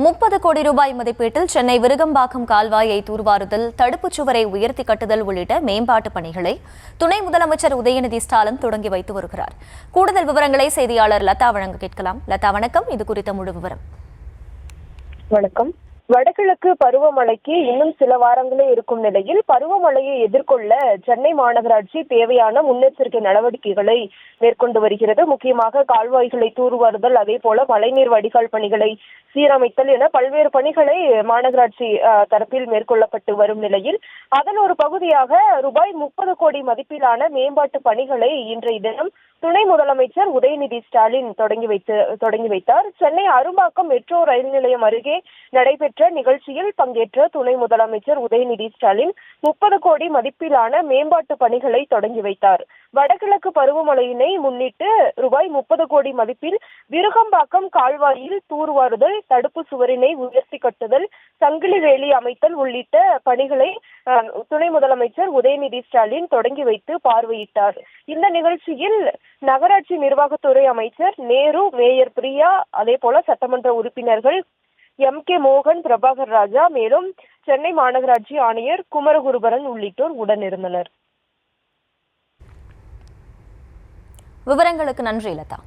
30 கோடி ரூபாய் மதிப்பீட்டில் சென்னை விருகம்பாக்கம் கால்வாயை தூர்வாருதல், தடுப்புச் சுவரை உயர்த்தி கட்டுதல் உள்ளிட்ட மேம்பாட்டு பணிகளை துணை முதலமைச்சர் உதயநிதி ஸ்டாலின் தொடங்கி வைத்து வருகிறார். கூடுதல் விவரங்களை செய்தியாளர் லதா வழங்க கேட்கலாம். லதா, வணக்கம். இது குறித்த முழு விவரம். வணக்கம். வடகிழக்கு பருவமழைக்கு இன்னும் சில வாரங்களே இருக்கும் நிலையில் பருவமழையை எதிர்கொள்ள சென்னை மாநகராட்சி தேவையான முன்னெச்சரிக்கை நடவடிக்கைகளை மேற்கொண்டு வருகிறது. முக்கியமாக கால்வாய்களை தூர்வாருதல், அதே போல மழைநீர் வடிகால் பணிகளை சீரமைத்தல் என பல்வேறு பணிகளை மாநகராட்சி தரப்பில் மேற்கொள்ளப்பட்டு வரும் நிலையில் அதன் ஒரு பகுதியாக ரூபாய் 30 கோடி மதிப்பிலான மேம்பாட்டு பணிகளை இன்றைய தினம் துணை முதலமைச்சர் உதயநிதி ஸ்டாலின் தொடங்கி வைத்தார். சென்னை அரும்பாக்கம் மெட்ரோ ரயில் நிலையம் அருகே நடைபெற்ற நிகழ்ச்சியில் பங்கேற்ற துணை முதலமைச்சர் உதயநிதி ஸ்டாலின் 30 கோடி மதிப்பிலான மேம்பாட்டு பணிகளை தொடங்கி வைத்தார். வடகிழக்கு பருவமழையினை முன்னிட்டு ரூபாய் 30 கோடி மதிப்பில் விருகம்பாக்கம் கால்வாயில் தூர்வாருதல், தடுப்பு சுவரினை உயர்த்தி கட்டுதல், சங்கிலி வேலி அமைத்தல் உள்ளிட்ட பணிகளை துணை முதலமைச்சர் உதயநிதி ஸ்டாலின் தொடங்கி வைத்து பார்வையிட்டார். இந்த நிகழ்ச்சியில் நகராட்சி நிர்வாகத்துறை அமைச்சர் நேரு, மேயர் பிரியா, அதே போல சட்டமன்ற உறுப்பினர்கள் MK மோகன், பிரபாகர் ராஜா, மேலும் சென்னை மாநகராட்சி ஆணையர் குமரகுருபரன் உள்ளிட்டோர் உடனிருந்தனர். விவரங்களுக்கு நன்றி லதா.